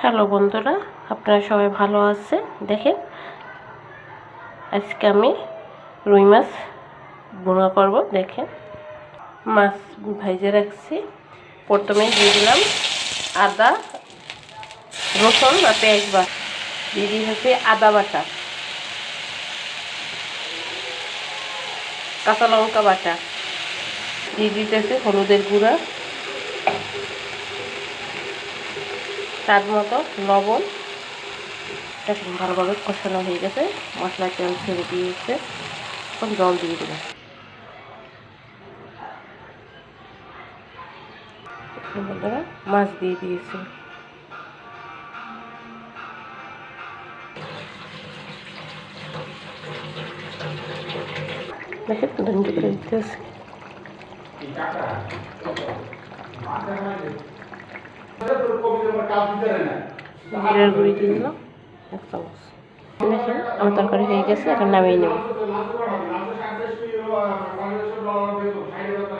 Hello বন্ধুরা, আপনারা সবাই ভালো আছে? দেখেন, আজকে আমি রুই মাছ ভুনা করব। দেখেন, মাছ ভাইজে রাখছি। প্রথমে দিয়ে দিলাম আদা, রসুন বা পেঁয়াজ বাটা, দিয়ে দিয়েছি আদা বাটা, কাঁচা লঙ্কা বাটা, দিয়ে দিতেছি হলুদের গুঁড়া, স্বাদ মতো লবণ। দেখুন ভালোভাবে কষানো হয়ে গেছে, মশলা তেল ছেড়ে দিয়েছে। এখন জল দিয়ে দিলাম। বন্ধুরা, মাছ দিয়ে দিয়েছি। দেখেন ধন্যবাদ করে দিতেছি। জিরার গুঁড়ি দিয়ে দিলাম 1 চামচ। দেখেন আমার তরকারি হয়ে গেছে, এখন নামিয়ে নেব।